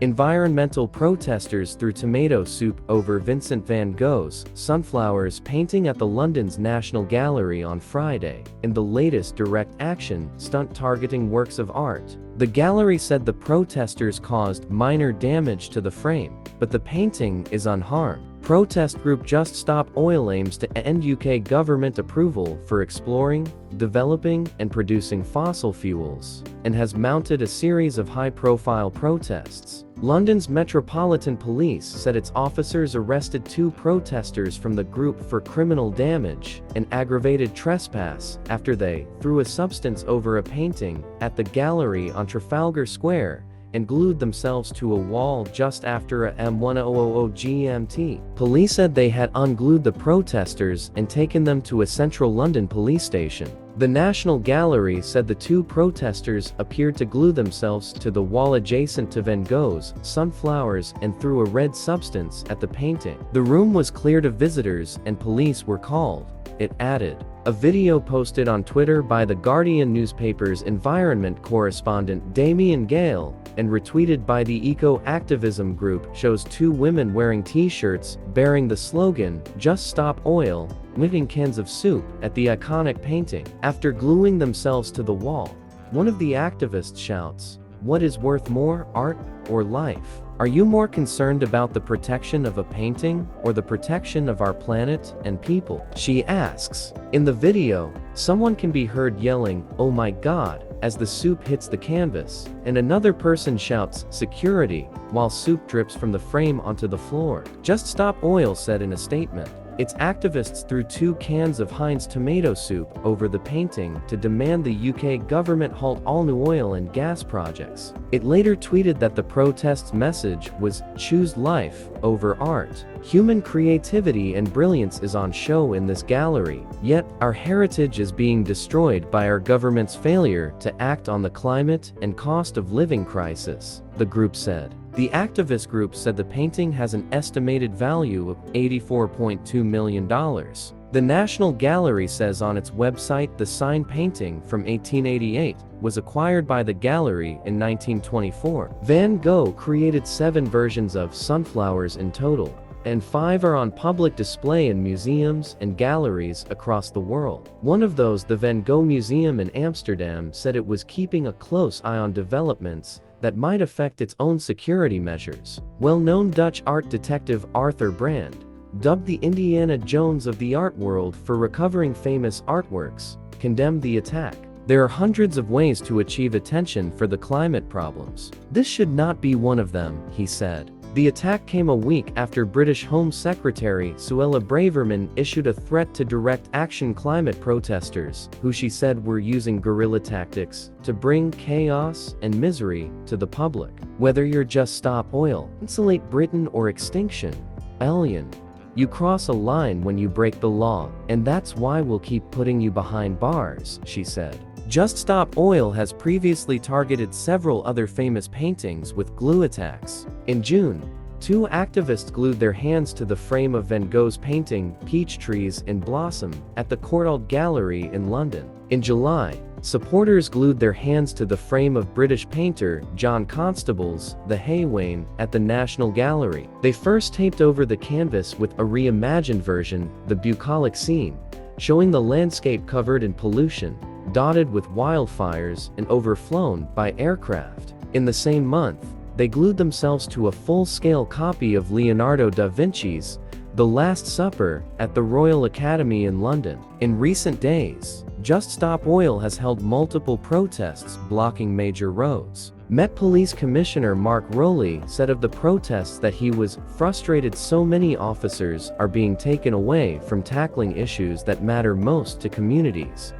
Environmental protesters threw tomato soup over Vincent van Gogh's Sunflowers painting at the London's National Gallery on Friday, in the latest direct action stunt targeting works of art. The gallery said the protesters caused minor damage to the frame, but the painting is unharmed. Protest group Just Stop Oil aims to end UK government approval for exploring, developing, and producing fossil fuels, and has mounted a series of high-profile protests. London's Metropolitan Police said its officers arrested 2 protesters from the group for criminal damage and aggravated trespass after they threw a substance over a painting at the gallery on Trafalgar Square and glued themselves to a wall just after a M1000 GMT. Police said they had unglued the protesters and taken them to a central London police station. The National Gallery said the 2 protesters appeared to glue themselves to the wall adjacent to Van Gogh's Sunflowers and threw a red substance at the painting. The room was cleared of visitors and police were called, it added. A video posted on Twitter by The Guardian newspaper's environment correspondent Damien Gale and retweeted by the eco-activism group shows 2 women wearing t-shirts bearing the slogan, "Just Stop Oil," licking cans of soup at the iconic painting. After gluing themselves to the wall, one of the activists shouts, "What is worth more, art or life? Are you more concerned about the protection of a painting or the protection of our planet and people?" she asks. In the video, someone can be heard yelling, "Oh my God," as the soup hits the canvas, and another person shouts, "Security," while soup drips from the frame onto the floor. Just Stop Oil said in a statement. Its activists threw 2 cans of Heinz tomato soup over the painting to demand the UK government halt all new oil and gas projects. It later tweeted that the protest's message was, "Choose life over art." Human creativity and brilliance is on show in this gallery, yet our heritage is being destroyed by our government's failure to act on the climate and cost of living crisis, the group said. The activist group said the painting has an estimated value of $84.2 million. The National Gallery says on its website the sign painting from 1888 was acquired by the gallery in 1924. Van Gogh created 7 versions of Sunflowers in total, and 5 are on public display in museums and galleries across the world. One of those, the Van Gogh Museum in Amsterdam, said it was keeping a close eye on developments that might affect its own security measures. Well-known Dutch art detective Arthur Brand, dubbed the Indiana Jones of the art world for recovering famous artworks, condemned the attack. There are hundreds of ways to achieve attention for the climate problems. This should not be one of them, he said. The attack came a week after British Home Secretary Suella Braverman issued a threat to direct action climate protesters, who she said were using guerrilla tactics to bring chaos and misery to the public. Whether you're Just Stop Oil, Insulate Britain, or Extinction Alien, you cross a line when you break the law, and that's why we'll keep putting you behind bars, she said. Just Stop Oil has previously targeted several other famous paintings with glue attacks. In June, 2 activists glued their hands to the frame of Van Gogh's painting, Peach Trees in Blossom, at the Courtauld Gallery in London. In July, supporters glued their hands to the frame of British painter John Constable's The Hay Wain at the National Gallery. They first taped over the canvas with a reimagined version, the bucolic scene, showing the landscape covered in pollution, dotted with wildfires and overflown by aircraft. In the same month, they glued themselves to a full-scale copy of Leonardo da Vinci's The Last Supper at the Royal Academy in London. In recent days, Just Stop Oil has held multiple protests blocking major roads. Met Police Commissioner Mark Rowley said of the protests that he was frustrated so many officers are being taken away from tackling issues that matter most to communities.